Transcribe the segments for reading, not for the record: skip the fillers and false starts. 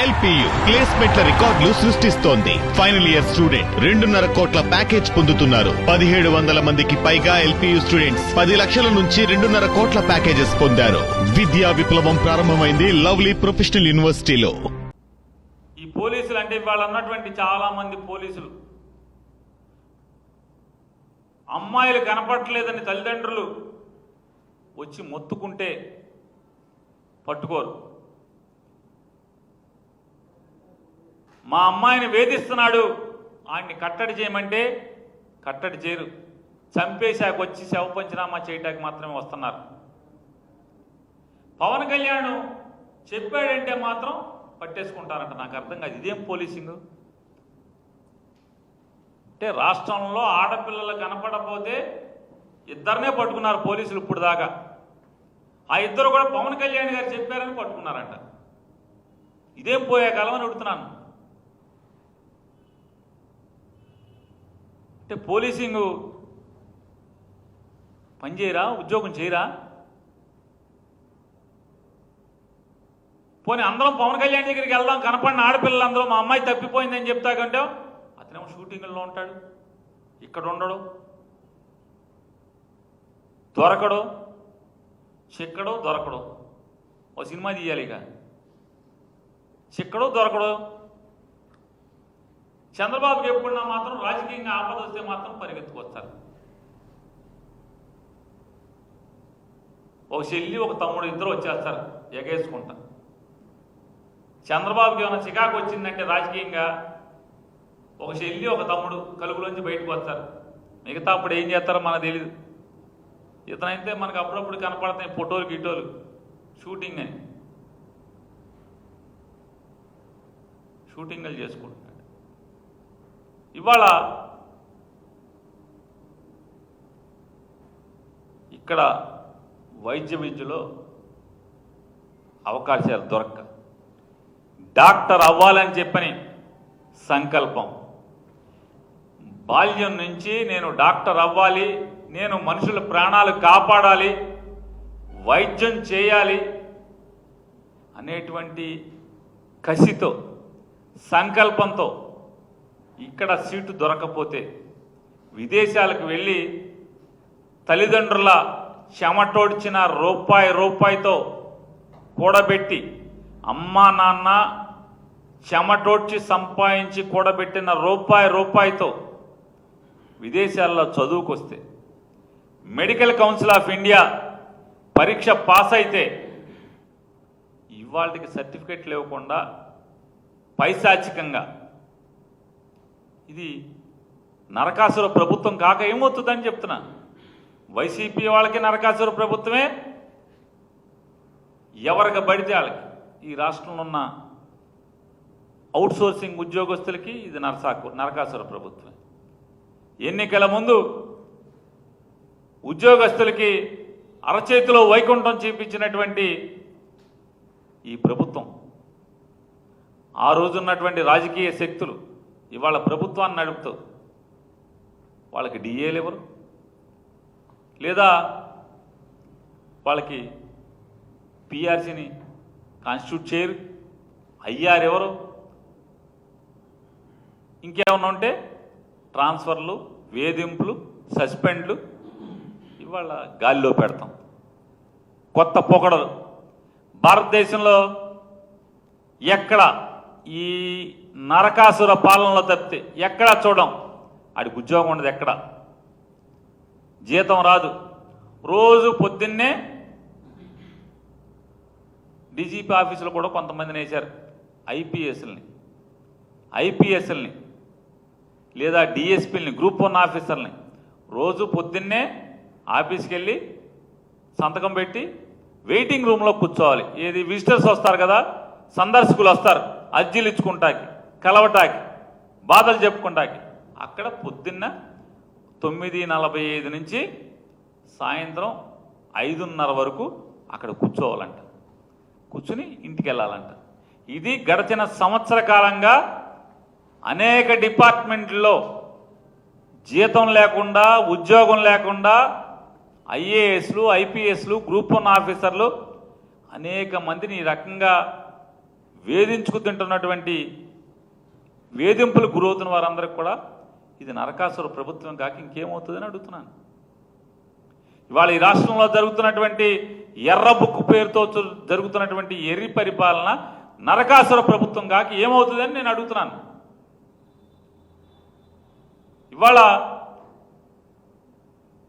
LPU ప్లేస్మెంట్ల రికార్డులు సృష్టిస్తోంది. Final year student 2.5 కోట్ల ప్యాకేజ్ పొందుతున్నారు. 1700 మందికి పైగా ఎల్పియు స్టూడెంట్స్ 10 లక్షల నుంచి 2.5 కోట్ల ప్యాకేజెస్ పొందారు. విద్యా విప్లవం ప్రారంభమైంది లవ్లీ ప్రొఫెషనల్ యూనివర్సిటీలో. ఈ పోలీసులు అంటే ఇవాళ ఉన్నటువంటి చాలా మంది పోలీసులు అమ్మాయిలు కనపడలేదని తల్లిదండ్రులు వచ్చి మొత్తుకుంటే పట్టుకోరు. మా అమ్మాయిని వేధిస్తున్నాడు, ఆయన్ని కట్టడి చేయమంటే కట్టడి చేయరు. చంపేశాక వచ్చి శవ పంచనామా చేయడానికి మాత్రమే వస్తున్నారు. పవన్ కళ్యాణ్ చెప్పాడంటే మాత్రం పట్టేసుకుంటారంట. నాకు అర్థం కాదు, ఇదేం పోలీసింగ్ అంటే? రాష్ట్రంలో ఆడపిల్లలు కనపడకపోతే ఇద్దరినే పట్టుకున్నారు పోలీసులు ఇప్పుడు దాకా. ఆ ఇద్దరు కూడా పవన్ కళ్యాణ్ గారు చెప్పారని పట్టుకున్నారంట. ఇదేం పోయే కాలం అని అడుగుతున్నాను. అంటే పోలీసింగ్ పనిచేయరా, ఉద్యోగం చేయరా? పోనీ అందరం పవన్ కళ్యాణ్ దగ్గరికి వెళ్దాం, కనపడిన ఆడపిల్లలందరూ మా అమ్మాయి తప్పిపోయిందని చెప్తాకంటే అతనేమో షూటింగ్లో ఉంటాడు, ఇక్కడ ఉండడు, దొరకడు, చిక్కడు దొరకడు. ఓ సినిమా తీయాలి ఇక. చిక్కడు దొరకడు. చంద్రబాబుకి ఎప్పుడున్నా మాత్రం రాజకీయంగా ఆపద వస్తే మాత్రం పరిగెత్తుకొస్తారు. ఒక చెల్లి ఒక తమ్ముడు ఇద్దరు వచ్చేస్తారు ఎగేసుకుంటా. చంద్రబాబుకి ఏమైనా చికాకు వచ్చిందంటే రాజకీయంగా ఒక చెల్లి ఒక తమ్ముడు కలుగులోంచి బయటకు వస్తారు. మిగతా అప్పుడు ఏం చేస్తారో మనకు తెలీదు. ఇతనైతే మనకు అప్పుడప్పుడు కనపడతాయి ఫోటోలు గిటోలు, షూటింగ్ అని షూటింగ్లు చేసుకుంటున్నాడు. ఇవాళ ఇక్కడ వైద్య విద్యలో అవకాశాలు దొరక్క డాక్టర్ అవ్వాలని చెప్పని సంకల్పం. బాల్యం నుంచి నేను డాక్టర్ అవ్వాలి, నేను మనుషుల ప్రాణాలు కాపాడాలి, వైద్యం చేయాలి అనేటువంటి కసితో సంకల్పంతో ఇక్కడ సీటు దొరకపోతే విదేశాలకు వెళ్ళి తల్లిదండ్రుల చెమటోడ్చిన రూపాయితో కూడబెట్టి అమ్మా నాన్న చెమటోడ్చి సంపాదించి కూడబెట్టిన రూపాయితో విదేశాల్లో చదువుకొస్తే మెడికల్ కౌన్సిల్ ఆఫ్ ఇండియా పరీక్ష పాస్ అయితే ఇవాళకి సర్టిఫికెట్లు ఇవ్వకుండా పైశాచికంగా, ఇది నరకాసుర ప్రభుత్వం కాక ఏమవుతుందని చెప్తున్నా. వైసీపీ వాళ్ళకి నరకాసుర ప్రభుత్వమే, ఎవరికి పడితే వాళ్ళకి. ఈ రాష్ట్రంలో ఉన్న అవుట్సోర్సింగ్ ఉద్యోగస్తులకి ఇది నరకాసుర ప్రభుత్వం. ఎన్నికల ముందు ఉద్యోగస్తులకి అరచేతిలో వైకుంఠం చూపించినటువంటి ఈ ప్రభుత్వం, ఆ రోజున్నటువంటి రాజకీయ శక్తులు ఇవాళ ప్రభుత్వాన్ని నడుపుతూ వాళ్ళకి డిఏలు ఎవరు, లేదా వాళ్ళకి పిఆర్సీని కాన్స్టిట్యూట్ చేయరు, ఐఆర్ ఎవరు, ఇంకేమన్నా ఉంటే ట్రాన్స్ఫర్లు, వేధింపులు, సస్పెండ్లు ఇవాళ గాలిలో పెడతాం. కొత్త పొగడలు భారతదేశంలో ఎక్కడ ఈ నరకాసుర పాలనలో తప్పితే ఎక్కడా చూడం. ఆడికి ఉద్యోగం ఉండదు, ఎక్కడ జీతం రాదు. రోజు పొద్దున్నే డీజీపీ ఆఫీసులో కూడా కొంతమందిని వేశారు, ఐపీఎస్ఎల్ని లేదా డిఎస్పీలని, గ్రూప్ 1 ఆఫీసర్ని. రోజు పొద్దున్నే ఆఫీస్కి వెళ్ళి సంతకం పెట్టి వెయిటింగ్ రూమ్లో కూర్చోవాలి. ఏది విజిటర్స్ వస్తారు కదా, సందర్శకులు వస్తారు అర్జీలు ఇచ్చుకుంటాకి, కలవటాకి, బాధలు చెప్పుకుంటాకి. అక్కడ పొద్దున్న 9:45 నుంచి సాయంత్రం 5:30 వరకు అక్కడ కూర్చోవాలంట. కూర్చుని ఇంటికి వెళ్ళాలంట. ఇది గడిచిన సంవత్సర కాలంగా అనేక డిపార్ట్మెంట్లో జీతం లేకుండా, ఉద్యోగం లేకుండా ఐఏఎస్లు, ఐపీఎస్లు, గ్రూప్ 1 ఆఫీసర్లు అనేక మందిని ఈ రకంగా వేధించుకు తింటున్నటువంటి వేధింపులు గురవుతున్న వారందరికీ కూడా ఇది నరకాసుర ప్రభుత్వం కాక ఇంకేమవుతుందని అడుగుతున్నాను. ఇవాళ ఈ రాష్ట్రంలో జరుగుతున్నటువంటి ఎర్ర బుక్కు పేరుతో జరుగుతున్నటువంటి ఎర్రి పరిపాలన నరకాసుర ప్రభుత్వం కాక ఏమవుతుందని నేను అడుగుతున్నాను. ఇవాళ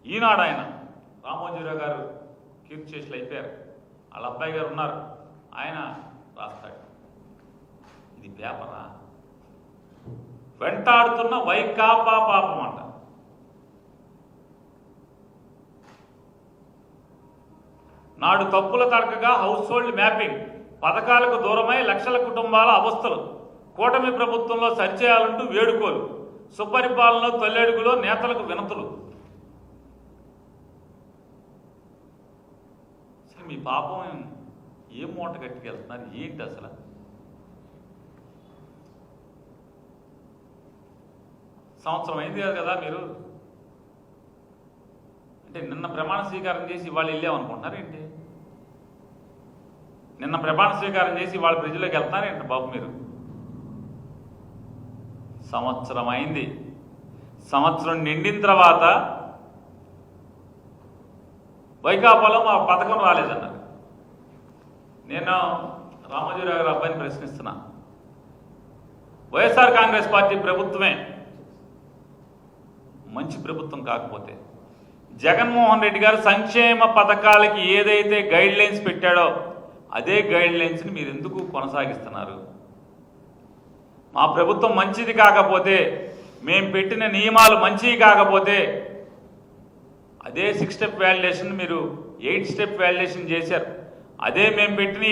ఈనాడు ఆయన రామోజీరావు గారు కీర్తిశేషులు అయిపోయారు, వాళ్ళ అబ్బాయి గారు ఉన్నారు, ఆయన రాస్తాడు. ఇది పేపరా? వెంటాడుతున్న వైకాపా పాపం అంట. నాడు తప్పుల తడకగా హౌస్ హోల్డ్ మ్యాపింగ్ పథకాలకు దూరమై లక్షల కుటుంబాల అవస్థలు, కూటమి ప్రభుత్వంలో సరిచేయాలంటూ వేడుకోలు, సుపరిపాలనలో తొల్లెడుగులో నేతలకు వినతులు. అసలు మీ పాపం ఏం మూట కట్టుకెళ్తున్నారు ఏంటి అసలు? సంవత్సరం అయింది కదా మీరు, అంటే నిన్న ప్రమాణ స్వీకారం చేసి వాళ్ళు వెళ్ళామనుకుంటున్నారు ఏంటి? నిన్న ప్రమాణ స్వీకారం చేసి వాళ్ళ ప్రజల్లోకి వెళ్తున్నారేంటి బాబు మీరు? సంవత్సరం అయింది. సంవత్సరం నిండిన తర్వాత వైకాపాలో మా పథకం రాలేదన్నారు. నేను రామోజీరావు గారి అబ్బాయిని ప్రశ్నిస్తున్నా, వైఎస్ఆర్ కాంగ్రెస్ పార్టీ ప్రభుత్వమే మంచి ప్రభుత్వం కాకపోతే జగన్మోహన్ రెడ్డి గారు సంక్షేమ పథకాలకి ఏదైతే గైడ్ లైన్స్ పెట్టాడో అదే గైడ్ లైన్స్ని మీరు ఎందుకు కొనసాగిస్తున్నారు? మా ప్రభుత్వం మంచిది కాకపోతే, మేము పెట్టిన నియమాలు మంచివి కాకపోతే అదే 6 స్టెప్ వ్యాలిడేషన్ మీరు 8 స్టెప్ వ్యాలిడేషన్ చేశారు. అదే మేము పెట్టిన